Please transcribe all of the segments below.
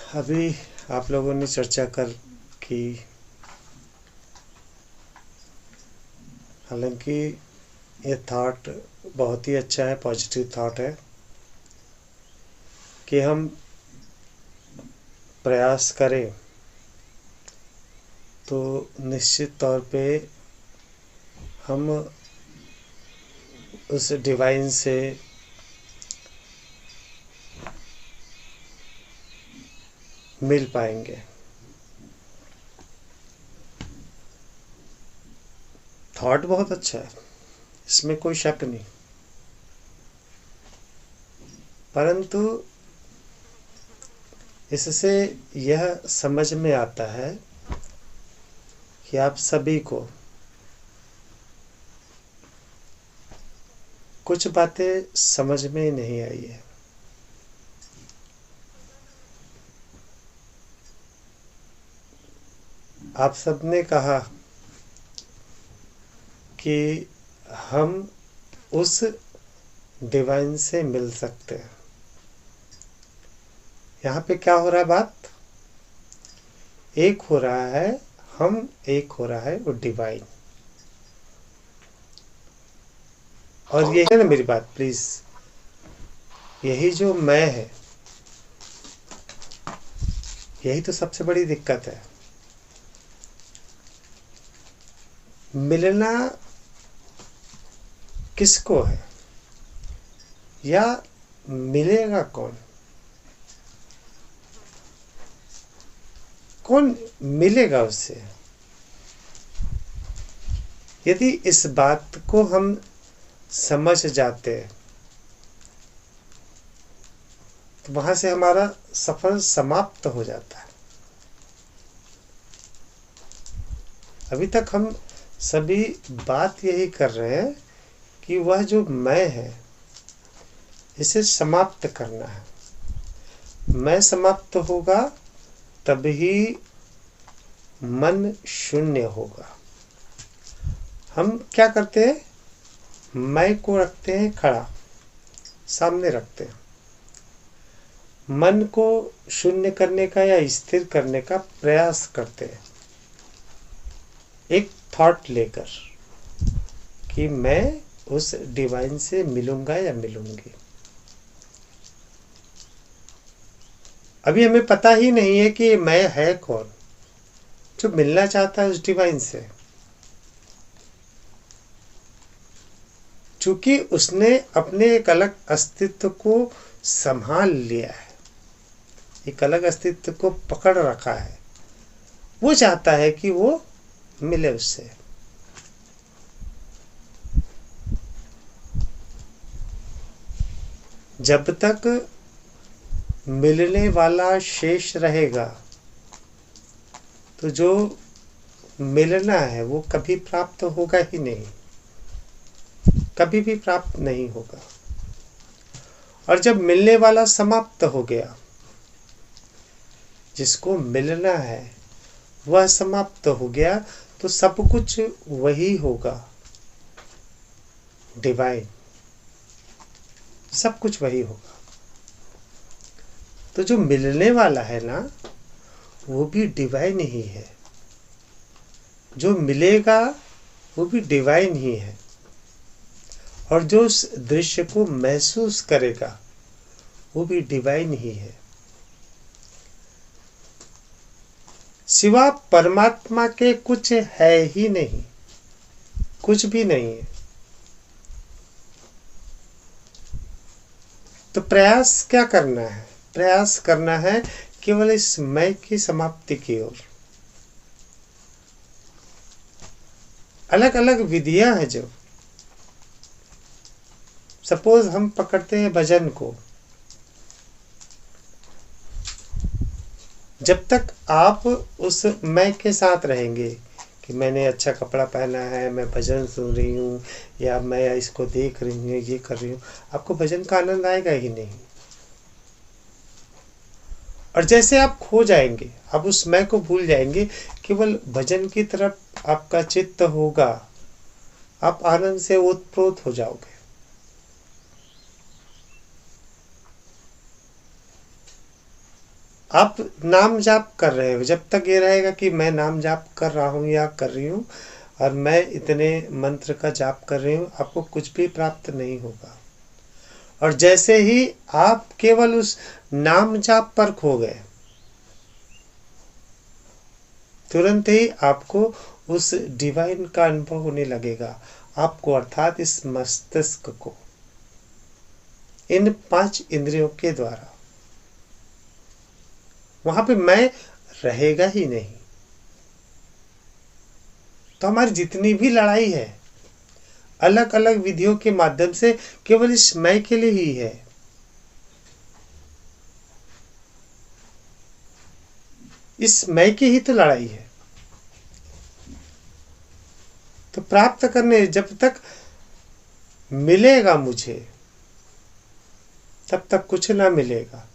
अभी आप लोगों ने चर्चा कर की, हालांकि ये थॉट बहुत ही अच्छा है, पॉजिटिव थॉट है कि हम प्रयास करें तो निश्चित तौर पे हम उस डिवाइन से मिल पाएंगे। थॉट बहुत अच्छा है, इसमें कोई शक नहीं, परंतु इससे यह समझ में आता है कि आप सभी को कुछ बातें समझ में नहीं आई है। आप सबने कहा कि हम उस डिवाइन से मिल सकते हैं। यहाँ पे क्या हो रहा है? बात एक हो रहा है, हम एक हो रहा है वो डिवाइन। और यही है ना मेरी बात, प्लीज, यही जो मैं है, यही तो सबसे बड़ी दिक्कत है। मिलना किसको है या मिलेगा कौन? कौन मिलेगा उससे? यदि इस बात को हम समझ जाते हैं तो वहां से हमारा सफर समाप्त हो जाता है। अभी तक हम सभी बात यही कर रहे हैं कि वह जो मैं है इसे समाप्त करना है। मैं समाप्त होगा तभी मन शून्य होगा। हम क्या करते हैं? मैं को रखते हैं खड़ा, सामने रखते हैं। मन को शून्य करने का या स्थिर करने का प्रयास करते हैं, एक थॉट लेकर कि मैं उस डिवाइन से मिलूंगा या मिलूंगी। अभी हमें पता ही नहीं है कि मैं है कौन जो मिलना चाहता है उस डिवाइन से, चूंकि उसने अपने एक अलग अस्तित्व को संभाल लिया है, एक अलग अस्तित्व को पकड़ रखा है। वो चाहता है कि वो मिले उससे। जब तक मिलने वाला शेष रहेगा तो जो मिलना है वो कभी प्राप्त होगा ही नहीं, कभी भी प्राप्त नहीं होगा। और जब मिलने वाला समाप्त हो गया, जिसको मिलना है वह समाप्त हो गया, तो सब कुछ वही होगा, डिवाइन, सब कुछ वही होगा। तो जो मिलने वाला है ना, वो भी डिवाइन ही है। जो मिलेगा वो भी डिवाइन ही है। और जो उस दृश्य को महसूस करेगा वो भी डिवाइन ही है। सिवा परमात्मा के कुछ है ही नहीं, कुछ भी नहीं है। तो प्रयास क्या करना है? प्रयास करना है केवल इस मैं की समाप्ति की ओर। अलग अलग विधियां हैं। जो सपोज हम पकड़ते हैं भजन को, जब तक आप उस मैं के साथ रहेंगे कि मैंने अच्छा कपड़ा पहना है, मैं भजन सुन रही हूँ या मैं इसको देख रही हूँ, ये कर रही हूँ, आपको भजन का आनंद आएगा ही नहीं। और जैसे आप खो जाएंगे, आप उस मैं को भूल जाएंगे, केवल भजन की तरफ आपका चित्त होगा, आप आनंद से ओतप्रोत हो जाओगे। आप नाम जाप कर रहे हो, जब तक ये रहेगा कि मैं नाम जाप कर रहा हूँ या कर रही हूँ और मैं इतने मंत्र का जाप कर रही हूँ, आपको कुछ भी प्राप्त नहीं होगा। और जैसे ही आप केवल उस नाम जाप पर खो गए, तुरंत ही आपको उस डिवाइन का अनुभव होने लगेगा। आपको अर्थात इस मस्तिष्क को, इन 5 इंद्रियों के द्वारा, वहां पे मैं रहेगा ही नहीं। तो हमारी जितनी भी लड़ाई है अलग अलग विधियों के माध्यम से केवल इस मैं के लिए ही है। इस मैं की ही तो लड़ाई है। तो प्राप्त करने जब तक मिलेगा मुझे, तब तक कुछ ना मिलेगा।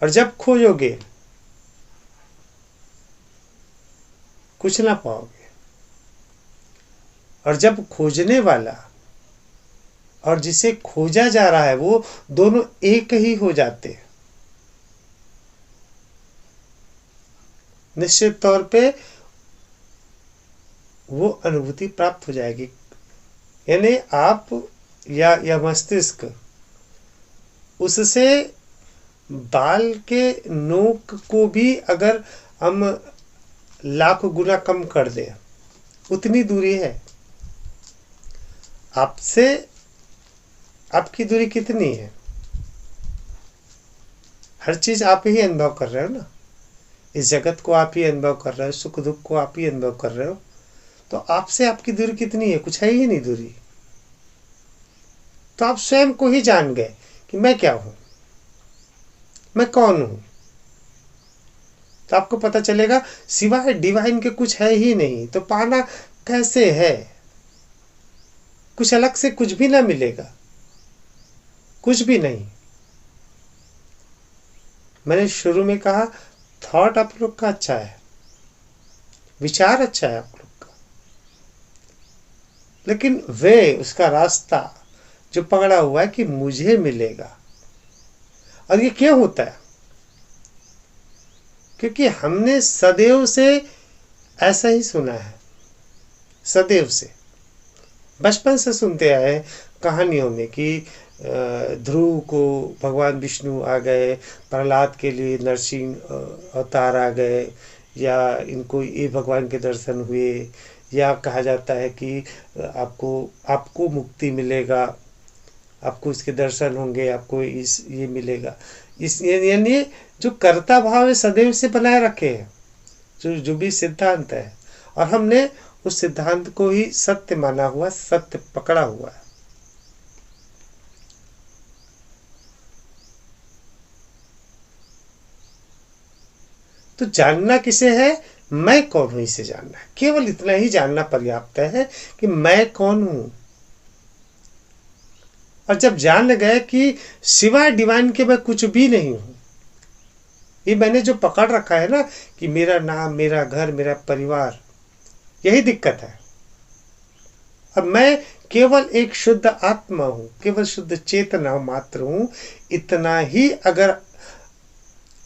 और जब खोजोगे कुछ ना पाओगे। और जब खोजने वाला और जिसे खोजा जा रहा है वो दोनों एक ही हो जाते हैं, निश्चित तौर पे वो अनुभूति प्राप्त हो जाएगी। यानी आप या मस्तिष्क उससे बाल के नोक को भी अगर हम लाख गुना कम कर दें, उतनी दूरी है। आपसे आपकी दूरी कितनी है? हर चीज आप ही अनुभव कर रहे हो ना। इस जगत को आप ही अनुभव कर रहे हो, सुख दुख को आप ही अनुभव कर रहे हो। तो आपसे आपकी दूरी कितनी है? कुछ है ही नहीं दूरी। तो आप स्वयं को ही जान गए कि मैं क्या हूं, मैं कौन हूं। तो आपको पता चलेगा सिवाय डिवाइन के कुछ है ही नहीं। तो पाना कैसे है? कुछ अलग से कुछ भी ना मिलेगा, कुछ भी नहीं। मैंने शुरू में कहा थॉट आप लोग का अच्छा है, विचार अच्छा है आप लोग का, लेकिन वे उसका रास्ता जो पकड़ा हुआ है कि मुझे मिलेगा। और ये क्यों होता है? क्योंकि हमने सदैव से ऐसा ही सुना है, सदैव से बचपन से सुनते आए कहानियों में कि ध्रुव को भगवान विष्णु आ गए, प्रहलाद के लिए नरसिंह अवतार आ गए, या इनको ये भगवान के दर्शन हुए, या कहा जाता है कि आपको मुक्ति मिलेगा, आपको इसके दर्शन होंगे, आपको ये मिलेगा। इस यानी जो कर्ता भाव है सदैव से बनाए रखे हैं, जो भी सिद्धांत है, और हमने उस सिद्धांत को ही सत्य माना हुआ, सत्य पकड़ा हुआ है। तो जानना किसे है? मैं कौन हूं, इसे जानना है। केवल इतना ही जानना पर्याप्त है कि मैं कौन हूं। और जब जान गए कि सिवाय डिवाइन के मैं कुछ भी नहीं हूं, ये मैंने जो पकड़ रखा है ना कि मेरा नाम, मेरा घर, मेरा परिवार, यही दिक्कत है। अब मैं केवल एक शुद्ध आत्मा हूं, केवल शुद्ध चेतना मात्र हूं। इतना ही अगर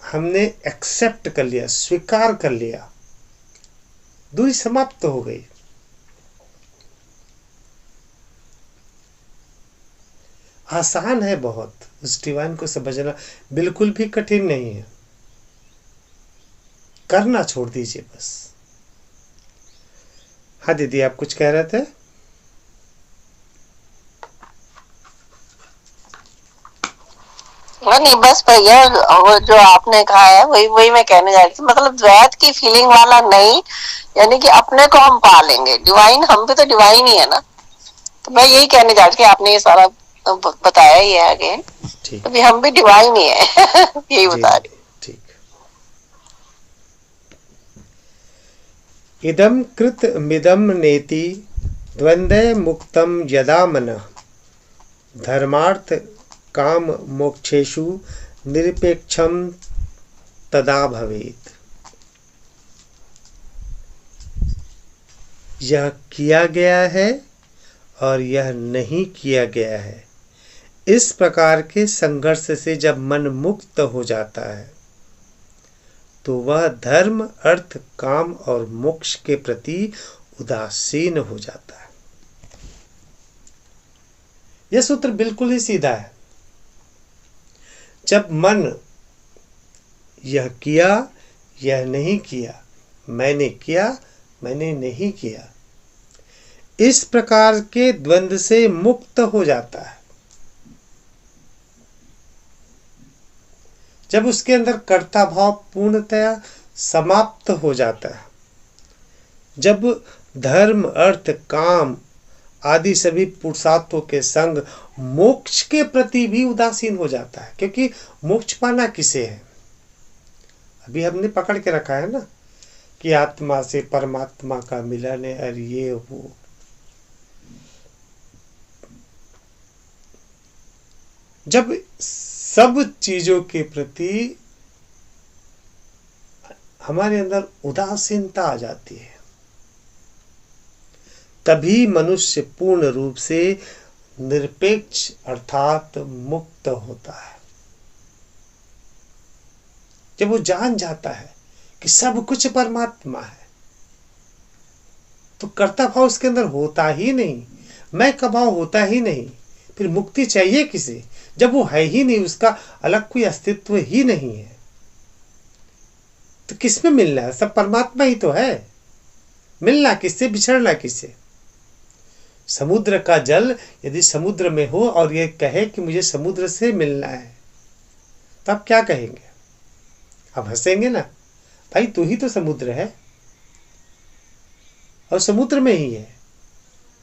हमने एक्सेप्ट कर लिया, स्वीकार कर लिया, दूरी समाप्त हो गई। आसान है बहुत, उस डिवाइन को समझना बिल्कुल भी कठिन नहीं है। करना छोड़ दीजिए बस। हाँ दीदी, आप कुछ कह रहे थे? नहीं, बस भैया वो जो आपने कहा है वही मैं कहने जा रही थी। मतलब द्वैत की फीलिंग वाला नहीं, यानी कि अपने को हम पा लेंगे। डिवाइन हम भी तो डिवाइन ही है ना। तो मैं यही कहने जा रही थी, आपने ये सारा बताया ही है आगे, अभी हम भी डिवाइन ही है। यही बता रही। ठीक। इदम कृत मिदम नेति द्वंद्व मुक्तम यदा मनः धर्मार्थ काम मोक्षेषु निरपेक्षम तदा भवेत्। यह किया गया है और यह नहीं किया गया है, इस प्रकार के संघर्ष से जब मन मुक्त हो जाता है तो वह धर्म, अर्थ, काम और मोक्ष के प्रति उदासीन हो जाता है। यह सूत्र बिल्कुल ही सीधा है। जब मन यह किया, यह नहीं किया, मैंने किया, मैंने नहीं किया, इस प्रकार के द्वंद्व से मुक्त हो जाता है, जब उसके अंदर कर्ता भाव पूर्णतया समाप्त हो जाता है, जब धर्म, अर्थ, काम आदि सभी पुरुषार्थों के संग मोक्ष के प्रति भी उदासीन हो जाता है। क्योंकि मोक्ष पाना किसे है? अभी हमने पकड़ के रखा है ना कि आत्मा से परमात्मा का मिलन है और ये वो। जब सब चीजों के प्रति हमारे अंदर उदासीनता आ जाती है, तभी मनुष्य पूर्ण रूप से निरपेक्ष अर्थात मुक्त होता है। जब वो जान जाता है कि सब कुछ परमात्मा है, तो कर्ता भाव उसके अंदर होता ही नहीं, मैं का भाव होता ही नहीं। फिर मुक्ति चाहिए किसे जब वो है ही नहीं, उसका अलग कोई अस्तित्व ही नहीं है? तो किसमें मिलना है? सब परमात्मा ही तो है। मिलना किससे, बिछड़ना किससे? समुद्र का जल यदि समुद्र में हो और ये कहे कि मुझे समुद्र से मिलना है, तो आप क्या कहेंगे? आप हंसेंगे ना, भाई तू ही तो समुद्र है और समुद्र में ही है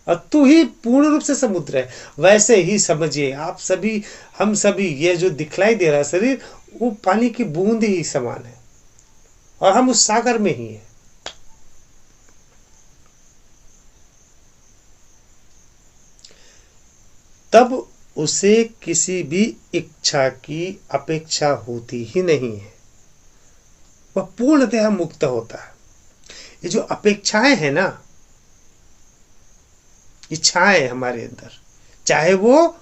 और तू ही पूर्ण रूप से समुद्र है। वैसे ही समझिए आप सभी, हम सभी, ये जो दिखलाई दे रहा है शरीर, वो पानी की बूंद ही समान है और हम उस सागर में ही हैं। तब उसे किसी भी इच्छा की अपेक्षा होती ही नहीं है, वह पूर्णतः मुक्त होता है। ये जो अपेक्षाएं हैं ना, इच्छाएं हमारे अंदर, चाहे वो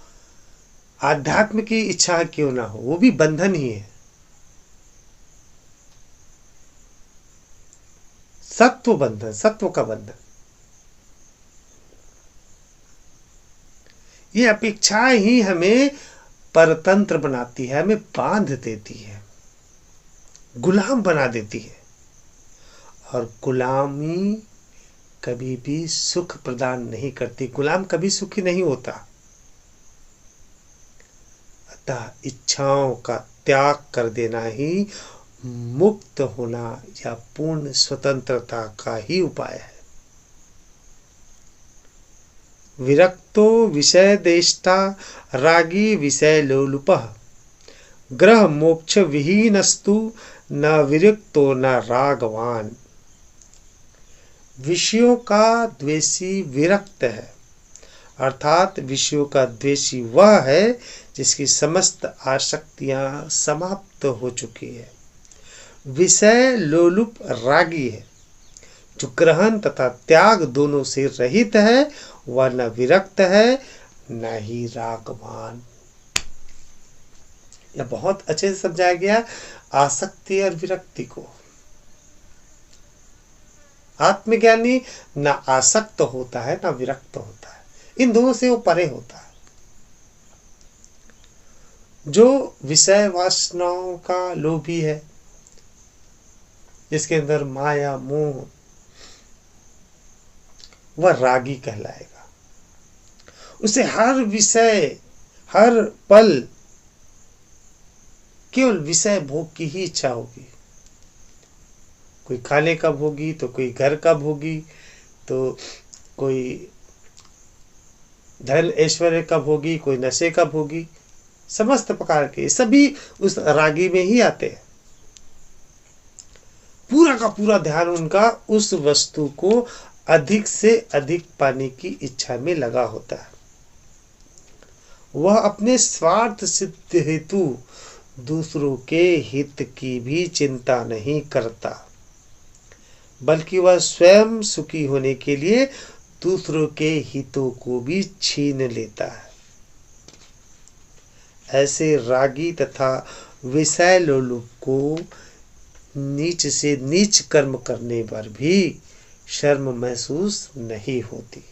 आध्यात्म की इच्छा क्यों ना हो, वो भी बंधन ही है। सत्व बंधन, सत्व का बंधन। ये अपेक्षाएं ही हमें परतंत्र बनाती है, हमें बांध देती है, गुलाम बना देती है। और गुलामी कभी भी सुख प्रदान नहीं करती। गुलाम कभी सुखी नहीं होता। अतः इच्छाओं का त्याग कर देना ही मुक्त होना या पूर्ण स्वतंत्रता का ही उपाय है। विरक्तो विषय देष्टा रागी विषय लोलुपः ग्रह मोक्ष विहीनस्तु न विरक्तो न रागवान। विषयों का द्वेषी विरक्त है, अर्थात विषयों का द्वेषी वह है जिसकी समस्त आसक्तियां समाप्त हो चुकी है। विषय लोलुप रागी है, जो ग्रहण तथा त्याग दोनों से रहित है, वह न विरक्त है न ही रागवान। यह बहुत अच्छे से समझाया गया आसक्ति और विरक्ति को। आत्मज्ञानी न आसक्त होता है न विरक्त होता है, इन दोनों से वो परे होता है। जो विषय वासनाओं का लोभी है, जिसके अंदर माया मोह, वह रागी कहलाएगा। उसे हर विषय, हर पल केवल विषय भोग की ही इच्छा होगी। कोई खाने का भोगी, तो कोई घर का भोगी, तो कोई धन ऐश्वर्य का भोगी, कोई नशे का भोगी। समस्त प्रकार के सभी उस रागी में ही आते हैं। पूरा का पूरा ध्यान उनका उस वस्तु को अधिक से अधिक पाने की इच्छा में लगा होता है। वह अपने स्वार्थ सिद्ध हेतु दूसरों के हित की भी चिंता नहीं करता, बल्कि वह स्वयं सुखी होने के लिए दूसरों के हितों को भी छीन लेता है। ऐसे रागी तथा विषय लोलुप को नीच से नीच कर्म करने पर भी शर्म महसूस नहीं होती,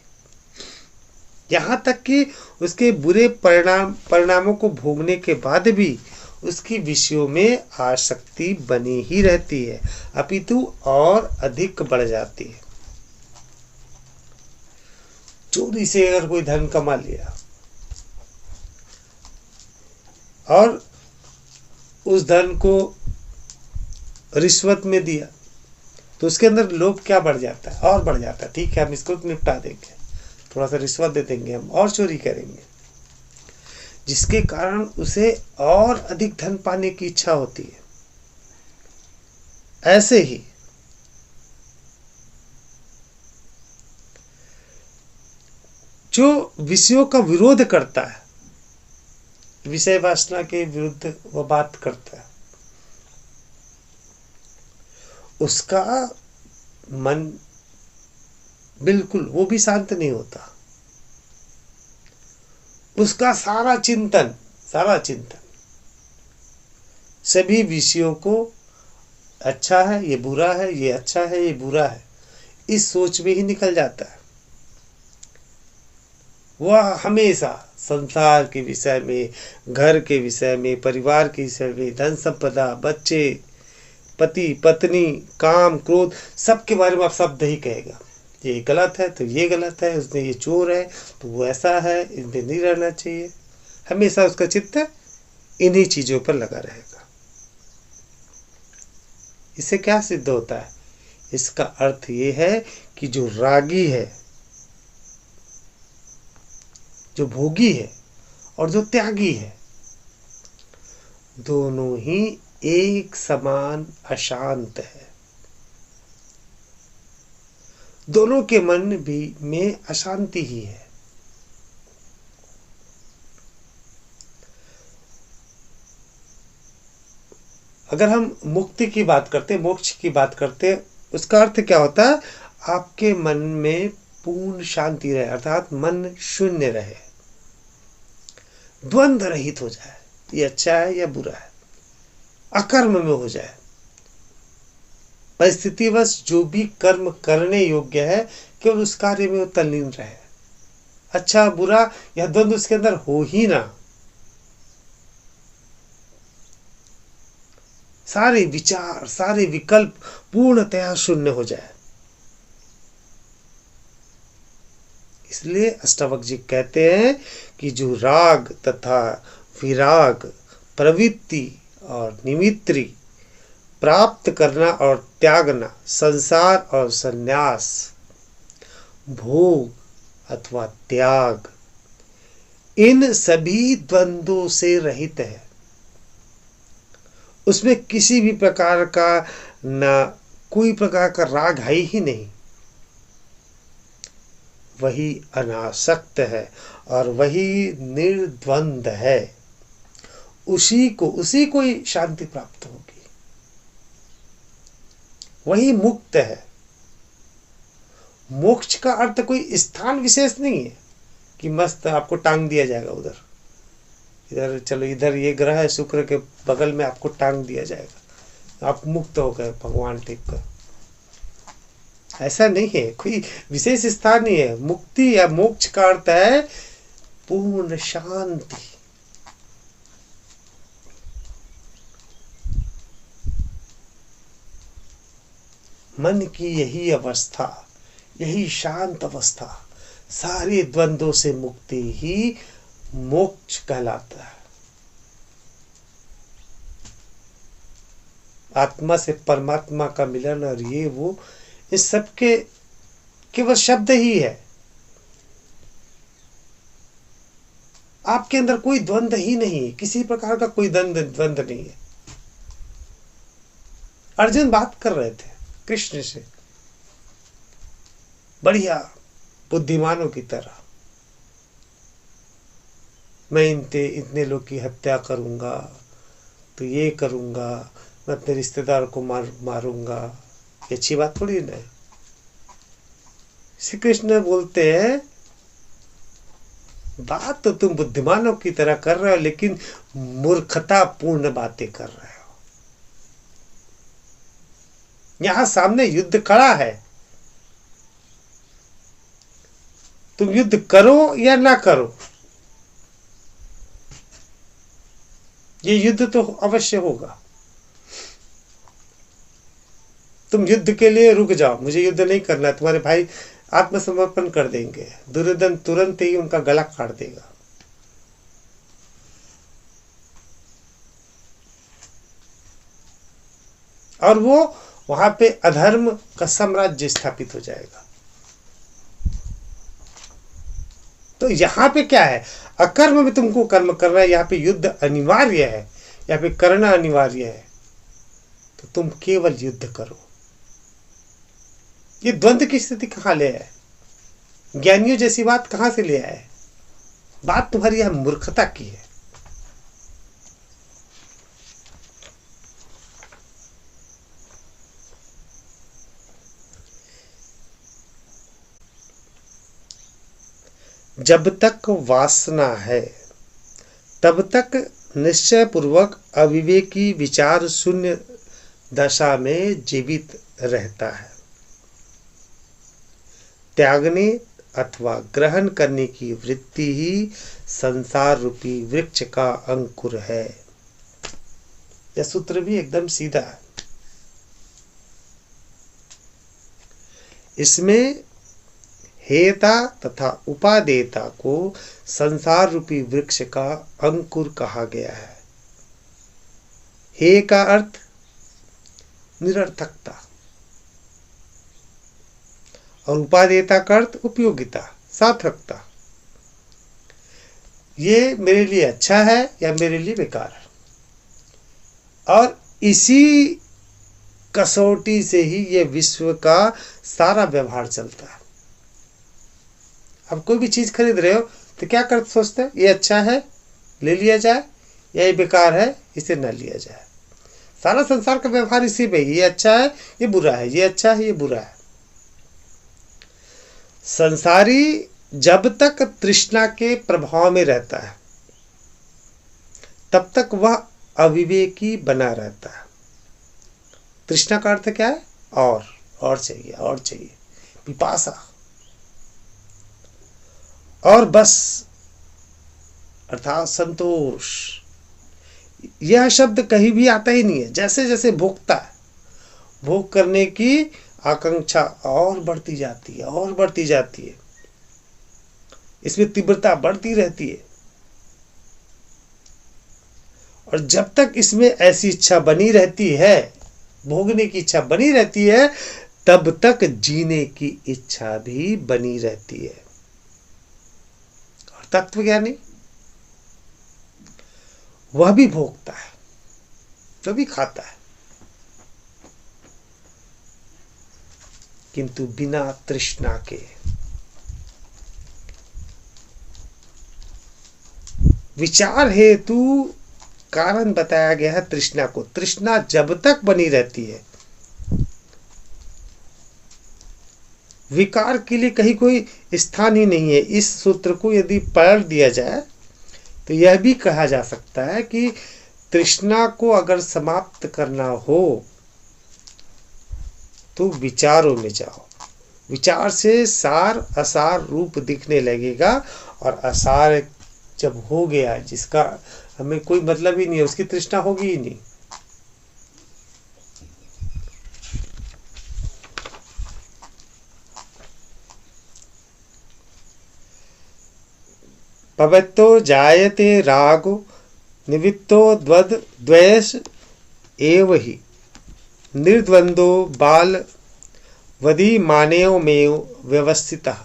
यहाँ तक कि उसके बुरे परिणामों को भोगने के बाद भी उसकी विषयों में आसक्ति बनी ही रहती है, अपितु और अधिक बढ़ जाती है। चोरी से अगर कोई धन कमा लिया और उस धन को रिश्वत में दिया, तो उसके अंदर लोभ क्या बढ़ जाता है, और बढ़ जाता है। ठीक है, हम इसको निपटा देंगे, थोड़ा सा रिश्वत दे देंगे, हम और चोरी करेंगे, जिसके कारण उसे और अधिक धन पाने की इच्छा होती है। ऐसे ही जो विषयों का विरोध करता है, विषय वासना के विरुद्ध वो बात करता है, उसका मन बिल्कुल वो भी शांत नहीं होता। उसका सारा चिंतन सभी विषयों को अच्छा है, ये बुरा है, ये अच्छा है, ये बुरा है, इस सोच में ही निकल जाता है। वह हमेशा संसार के विषय में, घर के विषय में, परिवार के विषय में, धन संपदा, बच्चे, पति पत्नी, काम क्रोध, सबके बारे में आप शब्द ही कहेगा। ये गलत है तो ये गलत है, उसने ये चोर है तो वो ऐसा है, इनमें नहीं रहना चाहिए। हमेशा उसका चित्त इन्हीं चीजों पर लगा रहेगा। इससे क्या सिद्ध होता है? इसका अर्थ ये है कि जो रागी है, जो भोगी है और जो त्यागी है, दोनों ही एक समान अशांत है। दोनों के मन भी में अशांति ही है। अगर हम मुक्ति की बात करते, मोक्ष की बात करते, उसका अर्थ क्या होता है? आपके मन में पूर्ण शांति रहे, अर्थात मन शून्य रहे, द्वंद्व रहित हो जाए, ये अच्छा है या बुरा है, अकर्म में हो जाए। परिस्थितिवश जो भी कर्म करने योग्य है, केवल उस कार्य में वो तल्लीन रहे। अच्छा बुरा या द्वंद्व उसके अंदर हो ही ना। सारे विचार, सारे विकल्प पूर्णतया शून्य हो जाए। इसलिए अष्टावक्र जी कहते हैं कि जो राग तथा विराग, प्रवृत्ति और निमित्ति, प्राप्त करना और त्यागना, संसार और संन्यास, भोग अथवा त्याग, इन सभी द्वंद्वों से रहित है। उसमें किसी भी प्रकार का ना कोई प्रकार का राग है ही नहीं। वही अनासक्त है और वही निर्द्वंद है। उसी को ही शांति प्राप्त होगी। वही मुक्त है। मोक्ष का अर्थ कोई स्थान विशेष नहीं है कि मस्त आपको टांग दिया जाएगा उधर, इधर चलो, इधर ये ग्रह है शुक्र के बगल में, आपको टांग दिया जाएगा, आप मुक्त हो गए भगवान टिक कर। ऐसा नहीं है, कोई विशेष स्थान नहीं है। मुक्ति या मोक्ष का अर्थ है पूर्ण शांति। मन की यही अवस्था, यही शांत अवस्था, सारे द्वंद्वों से मुक्ति ही मोक्ष कहलाता है। आत्मा से परमात्मा का मिलन और ये वो, इस सबके केवल शब्द ही है। आपके अंदर कोई द्वंद्व ही नहीं है, किसी प्रकार का कोई द्वंद्व नहीं है। अर्जुन बात कर रहे थे कृष्ण से बढ़िया बुद्धिमानों की तरह, मैं इतने लोग की हत्या करूंगा, तो ये करूंगा, मैं अपने रिश्तेदार को मारूंगा। ये अच्छी बात थोड़ी ना है। श्री कृष्ण बोलते हैं बात तो तुम बुद्धिमानों की तरह कर रहे हो, लेकिन मूर्खतापूर्ण बातें कर रहे हो। यहां सामने युद्ध खड़ा है, तुम युद्ध करो या ना करो, ये युद्ध तो अवश्य होगा। तुम युद्ध के लिए रुक जाओ, मुझे युद्ध नहीं करना, तुम्हारे भाई आत्मसमर्पण कर देंगे, दुर्योधन तुरंत ही उनका गला काट देगा। और वो वहां पे अधर्म का साम्राज्य स्थापित हो जाएगा। तो यहाँ पे क्या है, अकर्म में तुमको कर्म करना है, यहाँ पे युद्ध अनिवार्य है, यहाँ पे करना अनिवार्य है, तो तुम केवल युद्ध करो। ये द्वंद्व की स्थिति कहाँ ले आए, ज्ञानियों जैसी बात कहाँ से ले आए? बात तुम्हारी यह मूर्खता की है। जब तक वासना है तब तक निश्चय पूर्वक अविवेकी विचार शून्य दशा में जीवित रहता है। त्यागने अथवा ग्रहण करने की वृत्ति ही संसार रूपी वृक्ष का अंकुर है। यह सूत्र भी एकदम सीधा है। इसमें हेता तथा उपादेयता को संसार रूपी वृक्ष का अंकुर कहा गया है। हे का अर्थ निरर्थकता और उपादेयता का अर्थ उपयोगिता, सार्थकता। ये मेरे लिए अच्छा है या मेरे लिए बेकार है, और इसी कसौटी से ही ये विश्व का सारा व्यवहार चलता है। अब कोई भी चीज खरीद रहे हो तो क्या कर सोचते हैं, ये अच्छा है ले लिया जाए, या ये बेकार है इसे न लिया जाए। सारा संसार का व्यवहार इसी पे, ये अच्छा है ये बुरा है, ये अच्छा है ये बुरा है। संसारी जब तक तृष्णा के प्रभाव में रहता है तब तक वह अविवेकी बना रहता है। तृष्णा का अर्थ क्या है, और चाहिए, और चाहिए, पिपासा, और बस अर्थात संतोष। यह शब्द कहीं भी आता ही नहीं है। जैसे जैसे भोगता है, भोग करने की आकांक्षा और बढ़ती जाती है, और बढ़ती जाती है, इसमें तीव्रता बढ़ती रहती है। और जब तक इसमें ऐसी इच्छा बनी रहती है, भोगने की इच्छा बनी रहती है, तब तक जीने की इच्छा भी बनी रहती है। और तत्वज्ञानी वह भी भोगता है, तो भी खाता है, किंतु बिना तृष्णा के। विचार हेतु कारण बताया गया है तृष्णा को। तृष्णा जब तक बनी रहती है, विकार के लिए कहीं कोई स्थान ही नहीं है। इस सूत्र को यदि पढ़ दिया जाए तो यह भी कहा जा सकता है कि तृष्णा को अगर समाप्त करना हो तो विचारों में जाओ। विचार से सार असार रूप दिखने लगेगा, और असार जब हो गया जिसका हमें कोई मतलब ही नहीं है, उसकी तृष्णा होगी ही नहीं। पवत्तो जायते रागो निवित्तो द्वेष एव ही निर्द्वंदो बाल वदी मानेव में व्यवस्थितः।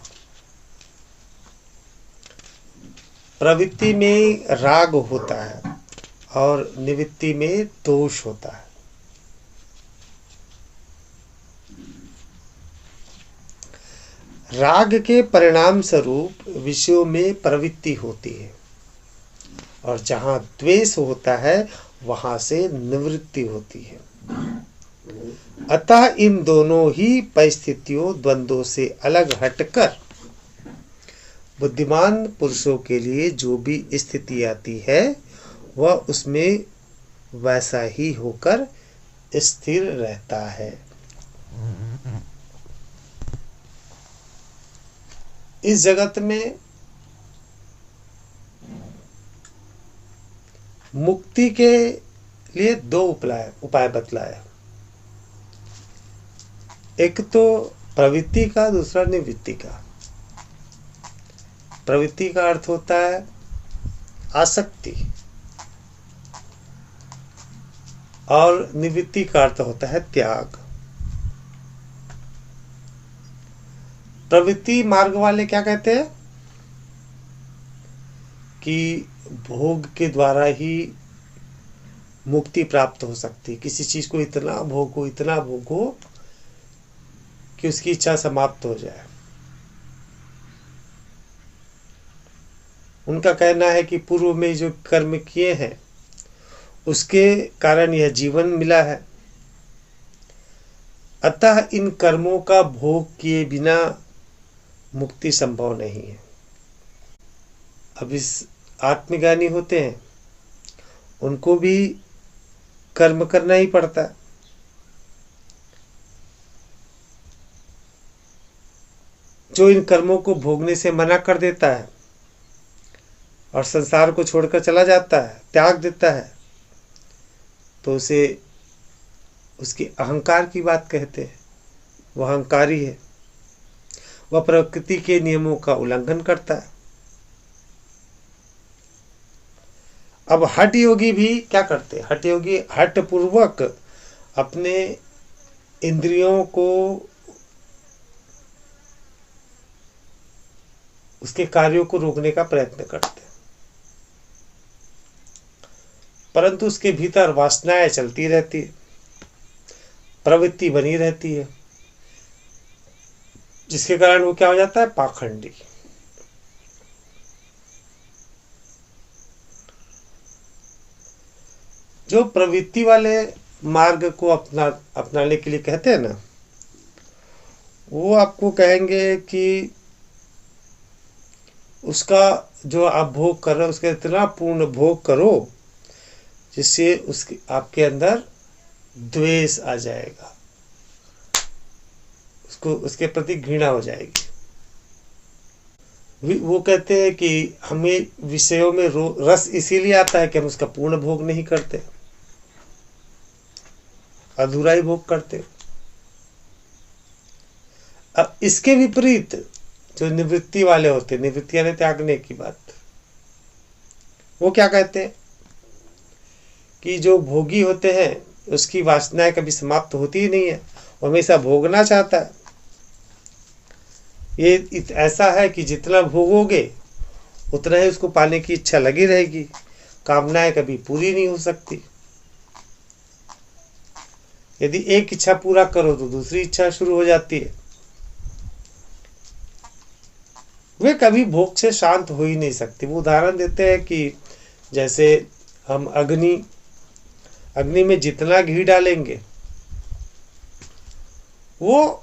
प्रवृत्ति में राग होता है और निवृत्ति में दोष होता है। राग के परिणाम स्वरूप विषयों में प्रवृत्ति होती है, और जहाँ द्वेष होता है वहाँ से निवृत्ति होती है। अतः इन दोनों ही परिस्थितियों द्वंद्वों से अलग हटकर बुद्धिमान पुरुषों के लिए जो भी स्थिति आती है वह उसमें वैसा ही होकर स्थिर रहता है। इस जगत में मुक्ति के लिए दो उपाय बतलाया। एक तो प्रवृत्ति का, दूसरा निवृत्ति का। प्रवृत्ति का अर्थ होता है आसक्ति और निवृत्ति का अर्थ होता है त्याग। प्रवृत्ति मार्ग वाले क्या कहते हैं कि भोग के द्वारा ही मुक्ति प्राप्त हो सकती है। किसी चीज को इतना भोगो, इतना भोगो कि उसकी इच्छा समाप्त हो जाए। उनका कहना है कि पूर्व में जो कर्म किए हैं उसके कारण यह जीवन मिला है, अतः इन कर्मों का भोग किए बिना मुक्ति संभव नहीं है। अब इस आत्मज्ञानी होते हैं, उनको भी कर्म करना ही पड़ता है। जो इन कर्मों को भोगने से मना कर देता है और संसार को छोड़कर चला जाता है, त्याग देता है, तो उसे उसकी अहंकार की बात कहते हैं। वह अहंकारी है, वह प्रकृति के नियमों का उल्लंघन करता है। अब हठ योगी भी क्या करते हैं? हठ योगी हठ पूर्वक अपने इंद्रियों को उसके कार्यों को रोकने का प्रयत्न करते हैं, परंतु उसके भीतर वासनाएं चलती रहती है, प्रवृत्ति बनी रहती है, जिसके कारण वो क्या हो जाता है? पाखंडी। जो प्रवृत्ति वाले मार्ग को अपनाने के लिए कहते हैं ना, वो आपको कहेंगे कि उसका जो आप भोग कर रहे हो उसका इतना पूर्ण भोग करो जिससे उसके आपके अंदर द्वेष आ जाएगा, उसको उसके प्रति घृणा हो जाएगी। वो कहते हैं कि हमें विषयों में रस इसीलिए आता है कि हम उसका पूर्ण भोग नहीं करते, अधूरा ही भोग करते। अब इसके विपरीत जो निवृत्ति वाले होते, निवृत्ति यानी त्यागने की बात, वो क्या कहते हैं कि जो भोगी होते हैं उसकी वासनाएं कभी समाप्त होती ही नहीं है, वो हमेशा भोगना चाहता है। ये ऐसा है कि जितना भोगोगे उतना ही उसको पाने की इच्छा लगी रहेगी, कामनाएं कभी पूरी नहीं हो सकती। यदि एक इच्छा पूरा करो तो दूसरी इच्छा शुरू हो जाती है। वे कभी भोग से शांत हो ही नहीं सकती। वो उदाहरण देते हैं कि जैसे हम अग्नि में जितना घी डालेंगे वो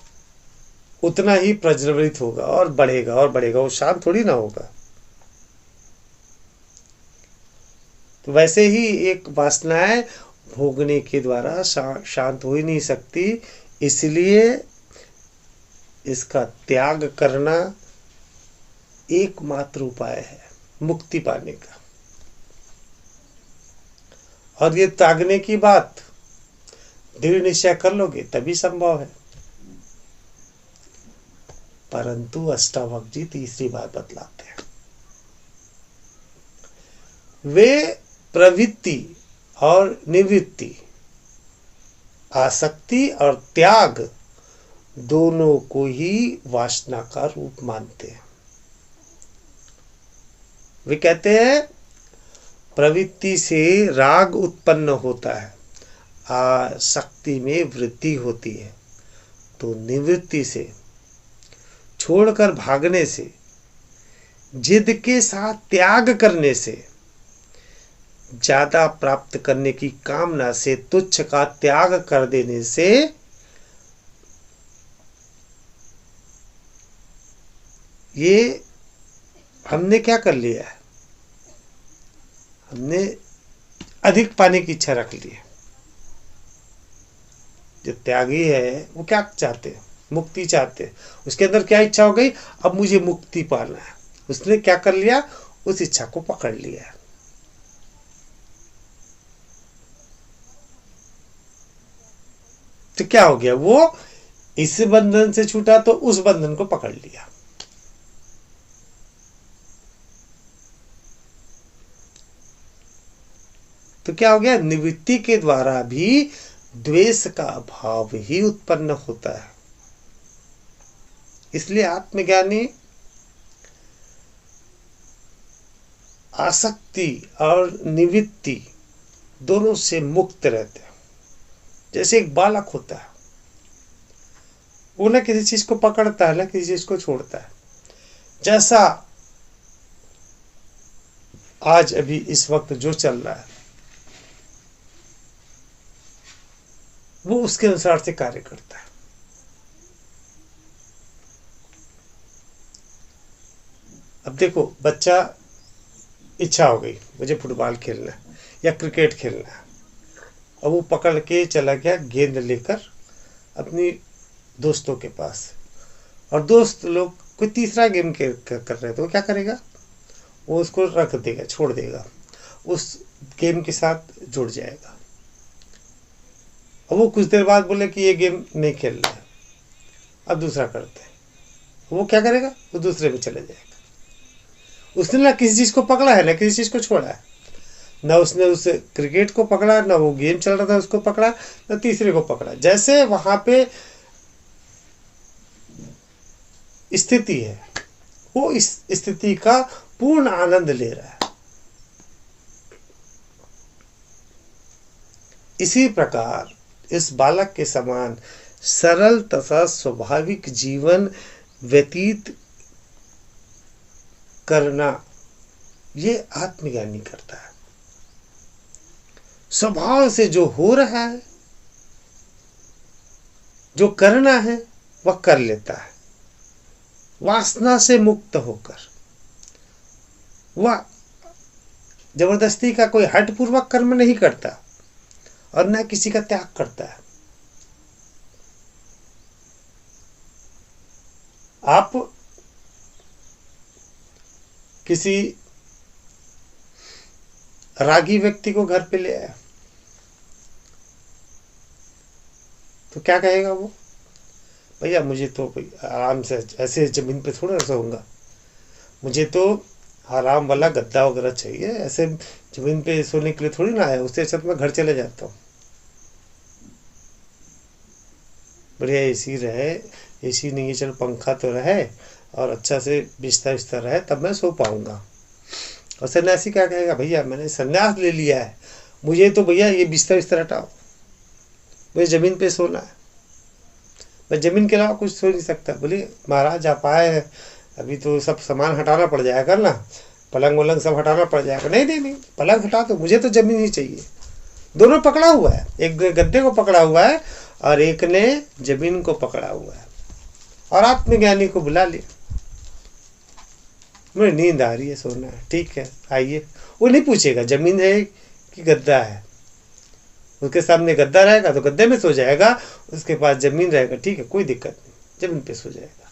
उतना ही प्रज्वलित होगा और बढ़ेगा और बढ़ेगा, वो शांत थोड़ी ना होगा। तो वैसे ही एक वासनाएं भोगने के द्वारा शांत हो ही नहीं सकती, इसलिए इसका त्याग करना एकमात्र उपाय है मुक्ति पाने का। और ये त्यागने की बात दृढ़ निश्चय कर लोगे तभी संभव है। परंतु अष्टावक्र जी तीसरी बात बतलाते हैं, वे प्रवृत्ति और निवृत्ति, आसक्ति और त्याग दोनों को ही वासना का रूप मानते हैं। वे कहते हैं प्रवृत्ति से राग उत्पन्न होता है, आसक्ति में वृद्धि होती है, तो निवृत्ति से छोड़कर भागने से, जिद के साथ त्याग करने से, ज्यादा प्राप्त करने की कामना से, तुच्छ का त्याग कर देने से ये हमने क्या कर लिया है, हमने अधिक पाने की इच्छा रख ली है। जो त्यागी है वो क्या चाहते हैं, मुक्ति चाहते हैं। उसके अंदर क्या इच्छा हो गई, अब मुझे मुक्ति पाना है। उसने क्या कर लिया, उस इच्छा को पकड़ लिया। तो क्या हो गया, वो इस बंधन से छूटा तो उस बंधन को पकड़ लिया। तो क्या हो गया, निवृत्ति के द्वारा भी द्वेष का भाव ही उत्पन्न होता है। इसलिए आत्मज्ञानी आसक्ति और निवृत्ति दोनों से मुक्त रहते हैं। जैसे एक बालक होता है, वो ना किसी चीज को पकड़ता है ना किसी चीज को छोड़ता है। जैसा आज अभी इस वक्त जो चल रहा है वो उसके अनुसार से कार्य करता है। अब देखो, बच्चा इच्छा हो गई मुझे फुटबॉल खेलना है या क्रिकेट खेलना है, अब वो पकड़ के चला गया गेंद लेकर अपनी दोस्तों के पास, और दोस्त लोग कोई तीसरा गेम कर रहे हैं तो वो क्या करेगा, वो उसको रख देगा, छोड़ देगा, उस गेम के साथ जुड़ जाएगा। अब वो कुछ देर बाद बोले कि ये गेम नहीं खेल रहा है, अब दूसरा करते हैं, वो क्या करेगा, वो दूसरे में चले जाएगा। उसने ना किसी चीज़ को पकड़ा है ना किसी चीज़ को छोड़ा है, ना उसने उस क्रिकेट को पकड़ा, ना वो गेम चल रहा था उसको पकड़ा, ना तीसरे को पकड़ा। जैसे वहां पे स्थिति है, वो इस स्थिति का पूर्ण आनंद ले रहा है। इसी प्रकार इस बालक के समान सरल तथा स्वाभाविक जीवन व्यतीत करना ये आत्मज्ञानी करता है। स्वभाव से जो हो रहा है, जो करना है वह कर लेता है, वासना से मुक्त होकर। वह जबरदस्ती का कोई हठपूर्वक कर्म नहीं करता और न किसी का त्याग करता है। आप किसी रागी व्यक्ति को घर पे ले आया तो क्या कहेगा वो, भैया मुझे तो आराम से ऐसे जमीन पे थोड़ा सोऊंगा, मुझे तो आराम वाला गद्दा वगैरह चाहिए, ऐसे जमीन पे सोने के लिए थोड़ी ना आया, उससे अच्छा तो मैं घर चले जाता हूँ, बढ़िया एसी रहे, एसी नहीं है चलो पंखा तो रहे और अच्छा से बिस्तर बिस्तर रहे तब मैं सो पाऊंगा। और सन्यासी क्या कहेगा, भैया मैंने सन्यास ले लिया है, मुझे तो भैया ये बिस्तर बिस्तर हटाओ, मुझे ज़मीन पे सोना है, मैं ज़मीन के अलावा कुछ सो नहीं सकता। बोले महाराज आप आए हैं, अभी तो सब सामान हटाना पड़ जाएगा ना, पलंग वलंग सब हटाना पड़ जाएगा। नहीं नहीं नहीं, पलंग हटा दो, मुझे तो ज़मीन ही चाहिए। दोनों पकड़ा हुआ है, एक गद्दे को पकड़ा हुआ है और एक ने ज़मीन को पकड़ा हुआ है। और आत्मज्ञानी को बुला लिया, मुझे नींद आ रही है, सोना है, ठीक है आइए। वो नहीं पूछेगा ज़मीन है कि गद्दा है, उसके सामने गद्दा रहेगा तो गद्दे में सो जाएगा, उसके पास ज़मीन रहेगा, ठीक है कोई दिक्कत नहीं, ज़मीन पे सो जाएगा।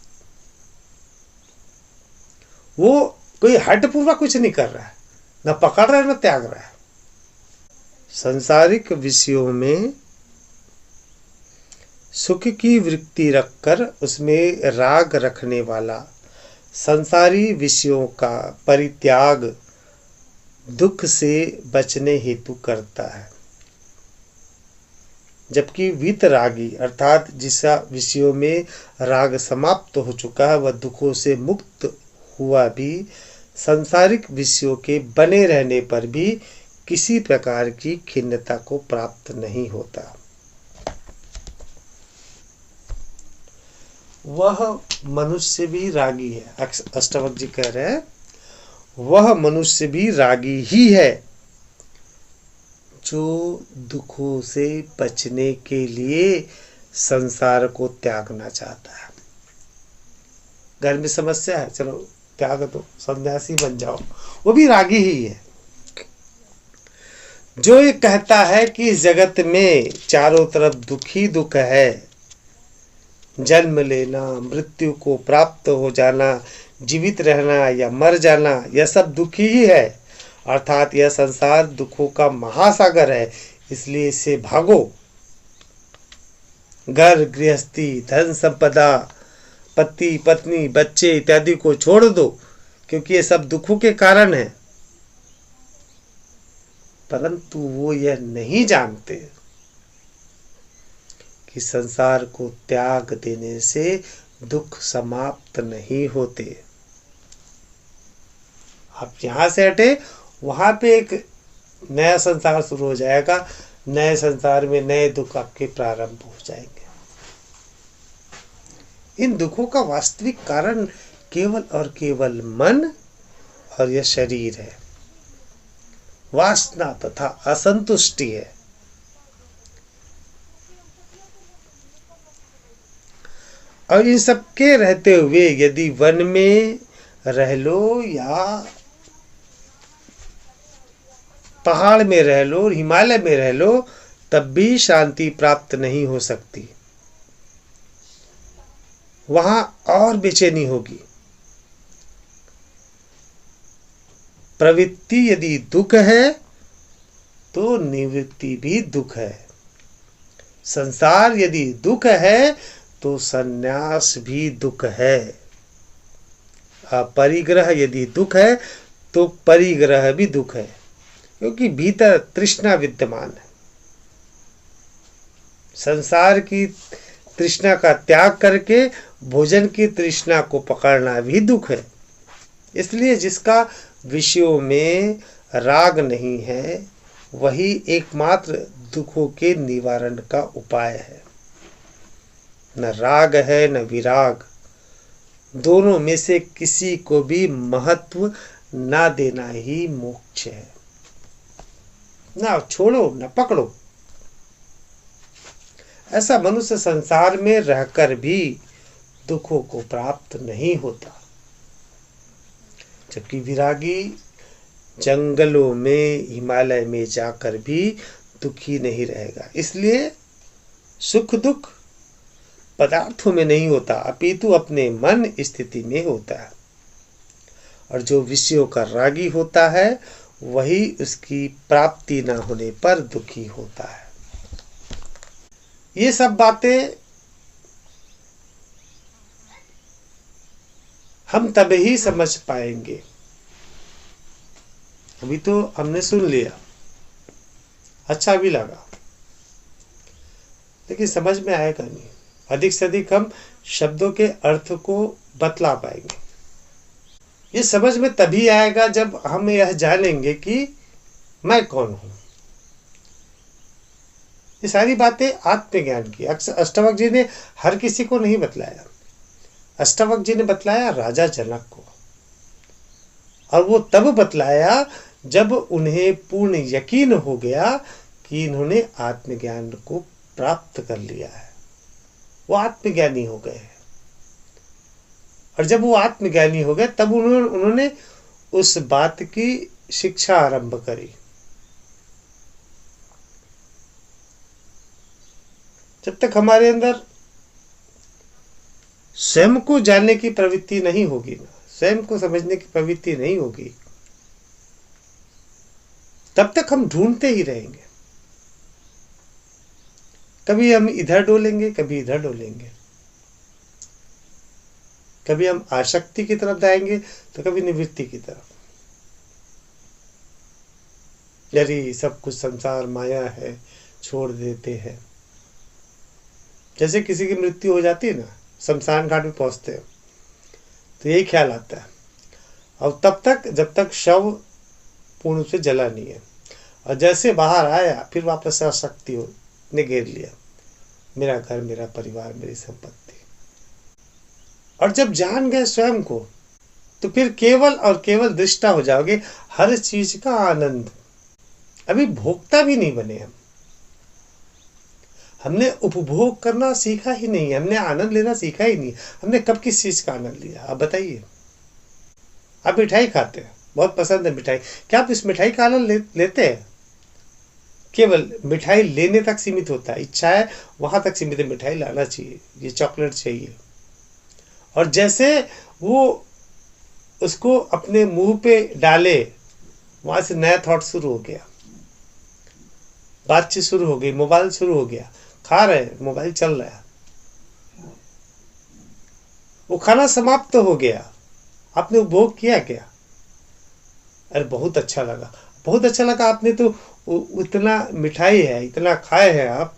वो कोई हठपूर्वक कुछ नहीं कर रहा है, ना पकड़ रहा है ना त्याग रहा है। सांसारिक विषयों में सुख की वृत्ति रखकर उसमें राग रखने वाला संसारी विषयों का परित्याग दुख से बचने हेतु करता है, जबकि वीतरागी अर्थात जिसका विषयों में राग समाप्त हो चुका है वह दुखों से मुक्त हुआ भी सांसारिक विषयों के बने रहने पर भी किसी प्रकार की खिन्नता को प्राप्त नहीं होता। वह मनुष्य भी रागी है, अष्टावक्र जी कह रहे हैं वह मनुष्य भी रागी ही है जो दुखों से बचने के लिए संसार को त्यागना चाहता है। घर में समस्या है, चलो त्याग दो, सन्यासी बन जाओ, वो भी रागी ही है। जो ये कहता है कि इस जगत में चारों तरफ दुख ही दुख है, जन्म लेना, मृत्यु को प्राप्त हो जाना, जीवित रहना या मर जाना, यह सब दुख ही है, अर्थात यह संसार दुखों का महासागर है, इसलिए इससे भागो। घर गृहस्थी, धन संपदा, पति पत्नी, बच्चे इत्यादि को छोड़ दो, क्योंकि ये सब दुखों के कारण है। परंतु वो यह नहीं जानते कि संसार को त्याग देने से दुख समाप्त नहीं होते। आप यहां से हटे, वहां पे एक नया संसार शुरू हो जाएगा, नए संसार में नए दुख आपके प्रारंभ हो जाएंगे। इन दुखों का वास्तविक कारण केवल और केवल मन और यह शरीर है, वासना तथा असंतुष्टि है। और इन सबके रहते हुए यदि वन में रह लो या पहाड़ में रह लो, हिमालय में रह लो, तब भी शांति प्राप्त नहीं हो सकती। वहां और बेचैनी होगी। प्रवृत्ति यदि दुख है तो निवृत्ति भी दुख है। संसार यदि दुख है तो संन्यास भी दुख है। परिग्रह यदि दुख है तो परिग्रह भी दुख है, क्योंकि भीतर तृष्णा विद्यमान है। संसार की तृष्णा का त्याग करके भोजन की तृष्णा को पकड़ना भी दुख है। इसलिए जिसका विषयों में राग नहीं है, वही एकमात्र दुखों के निवारण का उपाय है। न राग है न विराग, दोनों में से किसी को भी महत्व ना देना ही मोक्ष है। ना छोड़ो न पकड़ो। ऐसा मनुष्य संसार में रहकर भी दुखों को प्राप्त नहीं होता, जबकि विरागी जंगलों में, हिमालय में जाकर भी दुखी नहीं रहेगा। इसलिए सुख दुख पदार्थों में नहीं होता, अपितु अपने मन स्थिति में होता है। और जो विषयों का रागी होता है, वही उसकी प्राप्ति न होने पर दुखी होता है। ये सब बातें हम तब ही समझ पाएंगे। अभी तो हमने सुन लिया, अच्छा भी लगा, लेकिन समझ में आएगा नहीं। अधिक से अधिक हम शब्दों के अर्थ को बतला पाएंगे। ये समझ में तभी आएगा जब हम यह जानेंगे कि मैं कौन हूं। ये सारी बातें आत्मज्ञान की। अष्टावक्र जी ने हर किसी को नहीं बतलाया। अष्टावक्र जी ने बतलाया राजा जनक को, और वो तब बतलाया जब उन्हें पूर्ण यकीन हो गया कि इन्होंने आत्मज्ञान को प्राप्त कर लिया है। वो आत्मज्ञानी हो गए। और जब वो आत्मज्ञानी हो गए तब उन्होंने उस बात की शिक्षा आरंभ करी। जब तक हमारे अंदर स्वयं को जानने की प्रवृत्ति नहीं होगी ना, स्वयं को समझने की प्रवृत्ति नहीं होगी, तब तक हम ढूंढते ही रहेंगे। कभी हम इधर डोलेंगे, कभी इधर डोलेंगे, कभी हम आसक्ति की तरफ जाएंगे तो कभी निवृत्ति की तरफ। यदि सब कुछ संसार माया है, छोड़ देते हैं। जैसे किसी की मृत्यु हो जाती है ना, शमशान घाट में पहुंचते हैं तो यही ख्याल आता है, और तब तक जब तक शव पूर्ण रूप से जला नहीं है। और जैसे बाहर आया फिर वापस से आसक्ति ने घेर लिया, मेरा घर, मेरा परिवार, मेरी संपत्ति। और जब जान गए स्वयं को तो फिर केवल और केवल दृष्टा हो जाओगे हर चीज का आनंद। अभी भोक्ता भी नहीं बने हम। हमने उपभोग करना सीखा ही नहीं, हमने आनंद लेना सीखा ही नहीं। हमने कब किस चीज का आनंद लिया, आप बताइए। आप मिठाई खाते हैं, बहुत पसंद है मिठाई, क्या आप इस मिठाई का आनंद लेते हैं? केवल मिठाई लेने तक सीमित होता है, इच्छा है वहां तक सीमित है, मिठाई लाना चाहिए, ये चॉकलेट चाहिए। और जैसे वो उसको अपने मुंह पे डाले, वहां से नया थॉट शुरू हो गया, बातचीत शुरू हो गई, मोबाइल शुरू हो गया, खा रहे हैं, मोबाइल चल रहा है, वो खाना समाप्त तो हो गया, आपने उपभोग किया क्या? अरे बहुत अच्छा लगा, बहुत अच्छा लगा, आपने तो इतना मिठाई है, इतना खाए हैं आप,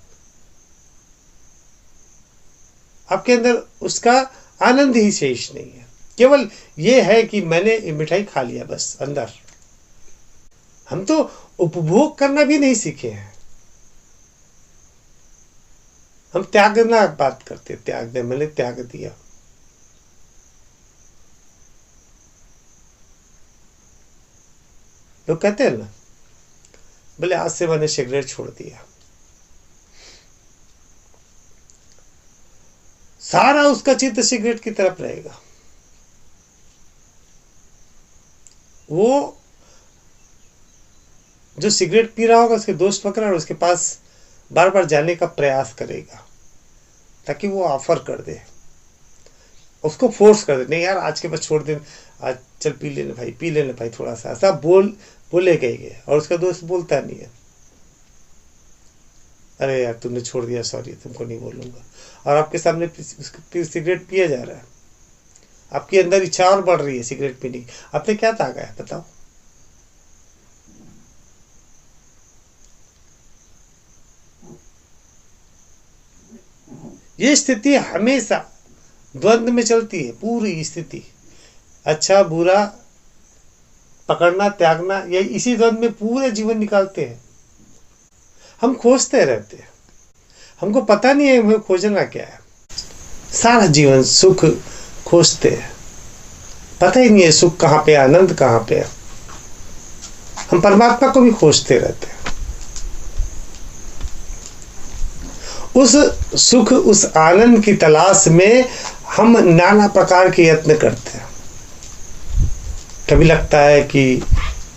आपके अंदर उसका आनंद ही शेष नहीं है, केवल ये है कि मैंने मिठाई खा लिया बस अंदर। हम तो उपभोग करना भी नहीं सीखे हैं, हम त्यागना बात करते, त्याग दे, मैंने त्याग दिया। लोग कहते हैं ना, बोले आज से मैंने सिगरेट छोड़ दिया, सारा उसका चित्त सिगरेट की तरफ रहेगा, वो जो सिगरेट पी रहा होगा उसके दोस्त पकड़ा और उसके पास बार बार जाने का प्रयास करेगा ताकि वो ऑफर कर दे, उसको फोर्स कर दे, नहीं यार आज के बाद छोड़ दे, आज चल पी लेने भाई, पी लेने भाई थोड़ा सा, ऐसा बोलेगा ही है, और उसका दोस्त बोलता नहीं है, अरे यार तुमने छोड़ दिया, सॉरी तुमको नहीं बोलूंगा, और आपके सामने सिगरेट पिया जा रहा है, आपके अंदर इच्छा और बढ़ रही है सिगरेट पीने की, आपने क्या ताका है बताओ? ये स्थिति हमेशा द्वंद्व में चलती है, पूरी स्थिति, अच्छा बुरा पकड़ना त्यागना, ये इसी द्वंद्व में पूरे जीवन निकालते हैं। हम खोजते रहते हैं, हमको पता नहीं है हमें खोजना क्या है, सारा जीवन सुख खोजते हैं, पता ही नहीं है सुख कहाँ पे, आनंद कहाँ पे है। हम परमात्मा को भी खोजते रहते हैं, उस सुख उस आनंद की तलाश में हम नाना प्रकार के यत्न करते हैं। कभी लगता है कि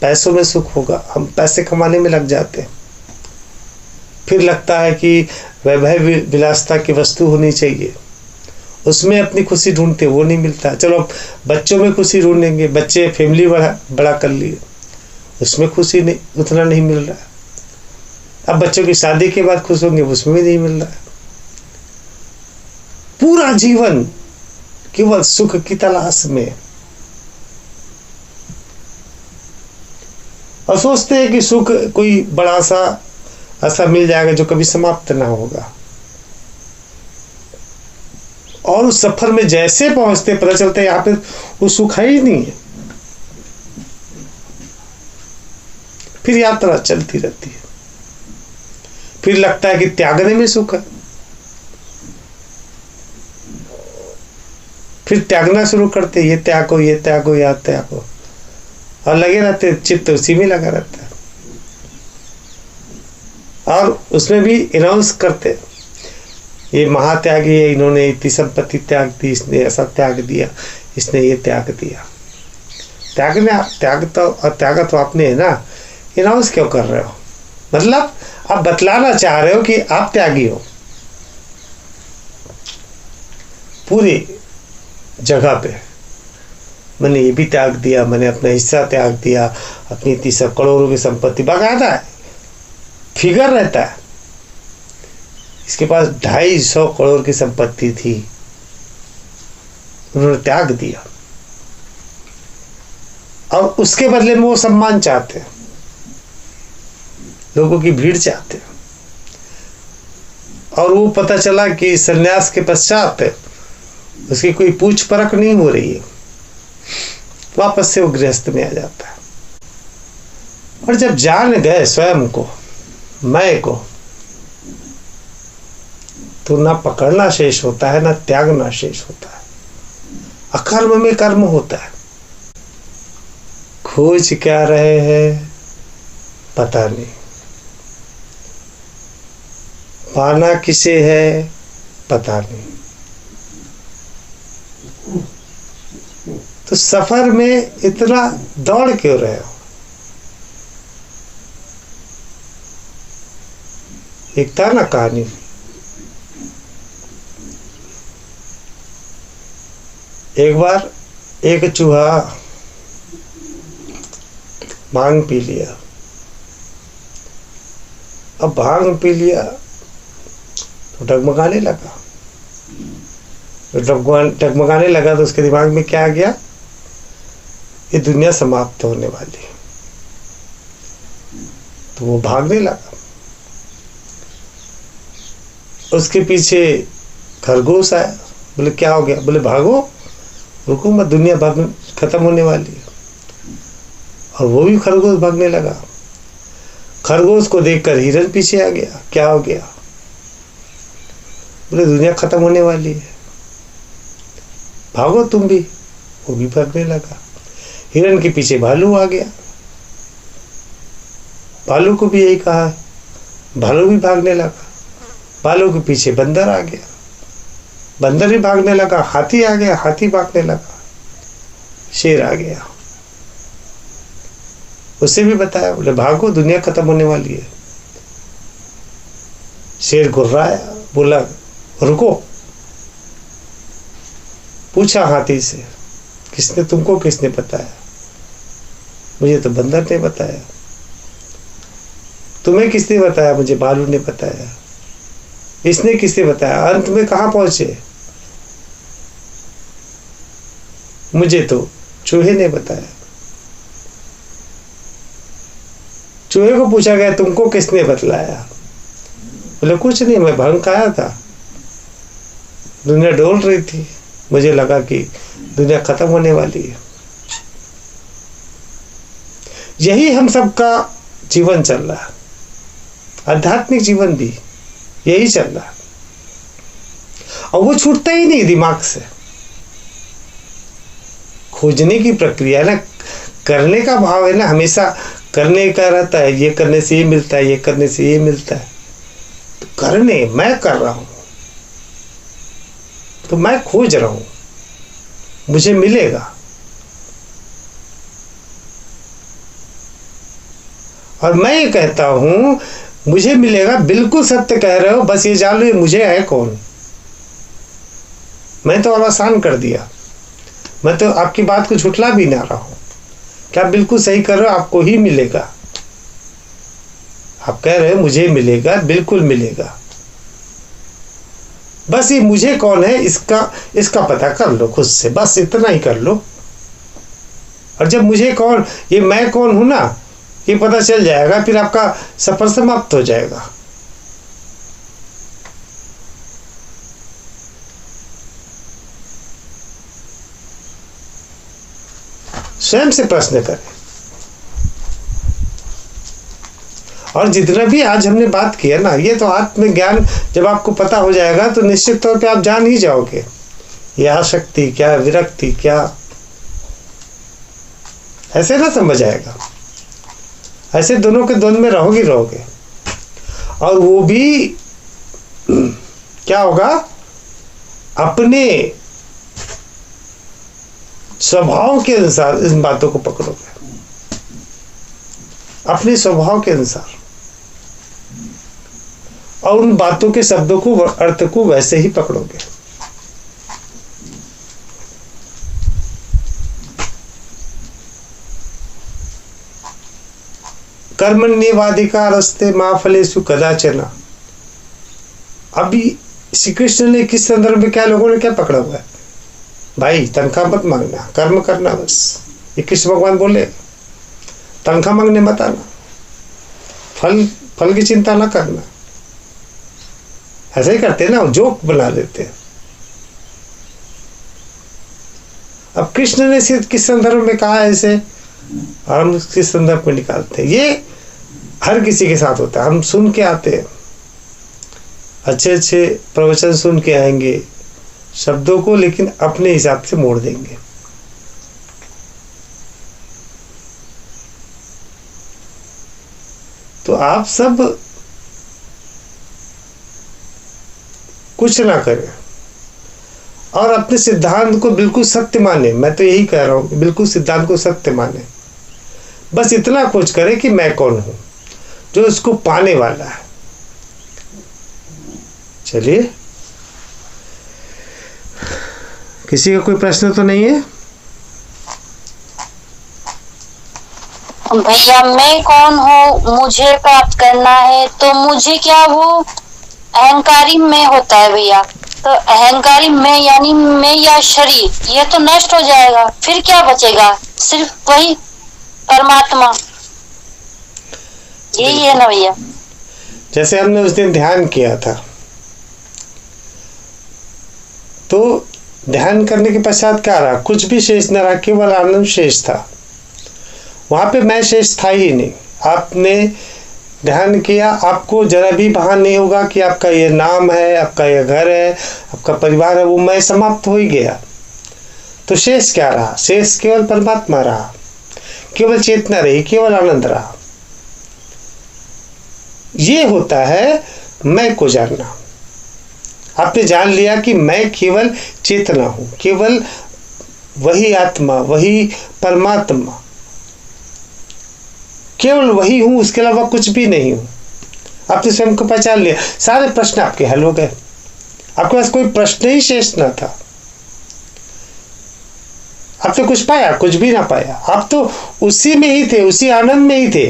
पैसों में सुख होगा, हम पैसे कमाने में लग जाते हैं, फिर लगता है कि वैभव विलासता की वस्तु होनी चाहिए, उसमें अपनी खुशी ढूंढते, वो नहीं मिलता, चलो बच्चों में खुशी ढूंढेंगे, बच्चे फैमिली बड़ा कर लिए, उसमें खुशी नहीं, उतना नहीं मिल रहा है, अब बच्चों की शादी के बाद खुश होंगे, उसमें भी नहीं मिल रहा है, पूरा जीवन केवल सुख की तलाश में, और सोचते हैं कि सुख कोई बड़ा सा ऐसा मिल जाएगा जो कभी समाप्त ना होगा, और उस सफर में जैसे पहुंचते पता चलता है यहाँ पे वो सुख है ही नहीं है, फिर यात्रा चलती रहती है, फिर लगता है कि त्यागने में सुख है, फिर त्यागना शुरू करते, ये त्यागो ये त्यागो या त्यागो, और लगे रहते, चित्त उसी में लगा रहता है, और उसमें भी अनाउंस करते, ये महात्यागी है, इन्होंने इतनी संपत्ति त्याग दी, इसने ऐसा त्याग दिया, इसने ये त्याग दिया। त्याग तो आपने है ना, अनाउंस क्यों कर रहे हो? मतलब आप बतलाना चाह रहे हो कि आप त्यागी हो पूरी जगह पे, मैंने ये भी त्याग दिया, मैंने अपना हिस्सा त्याग दिया, अपनी 30 करोड़ों की संपत्ति, बाकायदा है फिगर रहता है, इसके पास 250 करोड़ की संपत्ति थी, उन्होंने त्याग दिया, और उसके बदले में वो सम्मान चाहते हैं, लोगों की भीड़ चाहते हैं, और वो पता चला कि संन्यास के पश्चात उसकी कोई पूछ परख नहीं हो रही है, वापस से वो गृहस्थ में आ जाता है। और जब जान गए स्वयं को, मैं को, तो ना पकड़ना शेष होता है, ना त्यागना शेष होता है, अकर्म में कर्म होता है। खोज क्या रहे हैं पता नहीं, पाना किसे है पता नहीं, तो सफर में इतना दौड़ क्यों रहे हो? एक था ना कहानी, एक बार एक चूहा भांग पी लिया। अब भांग पी लिया तो डगमगाने लगा। डगमगाने लगा तो उसके दिमाग में क्या आ गया? ये दुनिया समाप्त होने वाली है। तो वो भागने लगा। उसके पीछे खरगोश आया। बोले क्या हो गया? बोले भागो, रुको मत, दुनिया भाग खत्म होने वाली है। और वो भी खरगोश भागने लगा। खरगोश को देखकर हिरन पीछे आ गया। क्या हो गया? बोले दुनिया खत्म होने वाली है, भागो तुम भी। वो भी भागने लगा। हिरन के पीछे भालू आ गया। भालू को भी यही कहा, भालू भी भागने लगा। भालू के पीछे बंदर आ गया। बंदर भी भागने लगा। हाथी आ गया, हाथी भागने लगा। शेर आ गया, उसे भी बताया। बोले भागो, दुनिया खत्म होने वाली है। शेर गुर्राया, बोला रुको। पूछा हाथी से, तुमको किसने बताया? मुझे तो बंदर ने बताया। तुम्हें किसने बताया? मुझे भालू ने बताया। इसने किसने बताया? अंत में कहाँ पहुंचे? मुझे तो चूहे ने बताया। चूहे को पूछा गया तुमको किसने बतलाया? बोले कुछ नहीं, मैं भांग खाया था, दुनिया डोल रही थी, मुझे लगा कि दुनिया खत्म होने वाली है। यही हम सबका जीवन चल रहा है, आध्यात्मिक जीवन भी यही चल रहा है। और वो छूटता ही नहीं दिमाग से। खोजने की प्रक्रिया ना, करने का भाव है ना, हमेशा करने का रहता है। ये करने से ये मिलता है, ये करने से ये मिलता है। तो करने, मैं कर रहा हूं तो मैं खोज रहा हूं, मुझे मिलेगा। और मैं ये कहता हूं मुझे मिलेगा, बिल्कुल सत्य कह रहे हो। बस ये जान लो ये मुझे है कौन। मैं तो और आसान कर दिया। मैं तो आपकी बात को झुठला भी ना रहा हूं। क्या बिल्कुल सही कर रहे हो, आपको ही मिलेगा। आप कह रहे हो मुझे मिलेगा, बिल्कुल मिलेगा। बस ये मुझे कौन है इसका पता कर लो खुद से, बस इतना ही कर लो। और जब मुझे कौन, ये मैं कौन हूं ना, ये पता चल जाएगा, फिर आपका सफर समाप्त हो जाएगा। स्वयं से प्रश्न करें। और जितना भी आज हमने बात किया ना, ये तो आत्मज्ञान जब आपको पता हो जाएगा तो निश्चित तौर पे आप जान ही जाओगे ये आसक्ति क्या, विरक्ति क्या, ऐसे ना समझ आएगा। ऐसे दोनों के द्वंद में रहोगे। और वो भी क्या होगा, अपने स्वभाव के अनुसार इन बातों को पकड़ोगे, अपने स्वभाव के अनुसार। और उन बातों के शब्दों को, अर्थ को वैसे ही पकड़ोगे। कर्मण्येवाधिकारस्ते मा फलेषु कदाचन। अभी श्री कृष्ण ने किस संदर्भ में, क्या लोगों ने क्या पकड़ा हुआ है? भाई तनख्वाह मत मांगना, कर्म करना बस। ये कृष्ण भगवान बोले, तनख्वाह मांगने मत आना, फल की चिंता ना करना। ऐसे ही करते ना, जोक बना देते हैं। अब कृष्ण ने किस संदर्भ में कहा ऐसे, हम किस संदर्भ में निकालते हैं। ये हर किसी के साथ होता है। हम सुन के आते हैं, अच्छे प्रवचन सुन के आएंगे, शब्दों को लेकिन अपने हिसाब से मोड़ देंगे। तो आप सब कुछ ना करें, और अपने सिद्धांत को बिल्कुल सत्य माने। मैं तो यही कह रहा हूँ, बिल्कुल सिद्धांत को सत्य माने। बस इतना खोज करे कि मैं कौन हूँ, जो उसको पाने वाला है। चलिए, किसी का कोई प्रश्न तो नहीं है? भैया मैं कौन हूँ मुझे प्राप्त करना है, तो मुझे क्या वो अहंकारी मैं होता है भैया। तो अहंकारी मैं यानी मैं या शरीर, ये तो नष्ट हो जाएगा, फिर क्या बचेगा? सिर्फ वही परमात्मा, यही है ना भैया। जैसे हमने उस दिन ध्यान किया था, तो ध्यान करने के पश्चात क्या रहा? कुछ भी शेष न रहा, केवल आनंद शेष था। वहां पे मैं शेष था ही नहीं। आपने ध्यान किया, आपको जरा भी भान नहीं होगा कि आपका ये नाम है, आपका ये घर है, आपका परिवार है, वो मैं समाप्त हो ही गया। तो शेष क्या रहा? शेष केवल परमात्मा रहा, केवल चेतना रही, केवल आनंद रहा। ये होता है मैं को जानना। आपने जान लिया कि मैं केवल चेतना हूं, केवल वही आत्मा, वही परमात्मा, केवल वही हूं, उसके अलावा कुछ भी नहीं हूं। आपने स्वयं को पहचान लिया, सारे प्रश्न आपके हल हो गए। आपके पास कोई प्रश्न ही शेष न था। आपने कुछ पाया? कुछ भी ना पाया। आप तो उसी में ही थे, उसी आनंद में ही थे।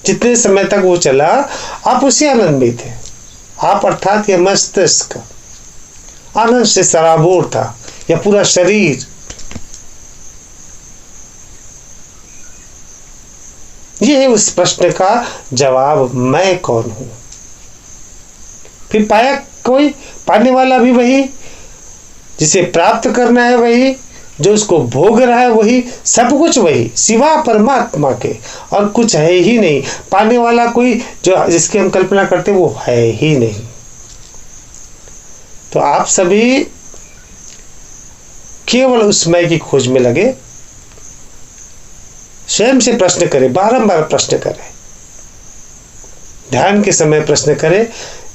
जितने समय तक वो चला, आप उसी आनंद में थे। आप अर्थात यह मस्तिष्क आनंद से सराबोर था, या पूरा शरीर। ये है उस प्रश्न का जवाब, मैं कौन हूं। फिर पाया कोई? पाने वाला भी वही, जिसे प्राप्त करना है वही, जो उसको भोग रहा है वही, सब कुछ वही, सिवा परमात्मा के और कुछ है ही नहीं। पाने वाला कोई जो जिसकी हम कल्पना करते वो है ही नहीं। तो आप सभी केवल उस मैं की खोज में लगे। स्वयं से प्रश्न करें, बारंबार प्रश्न करें। ध्यान के समय प्रश्न करें,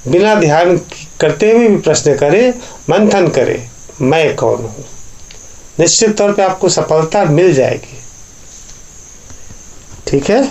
बिना ध्यान करते हुए भी प्रश्न करें, मंथन करें, मैं कौन हूं। निश्चित तौर पे आपको सफलता मिल जाएगी। ठीक है।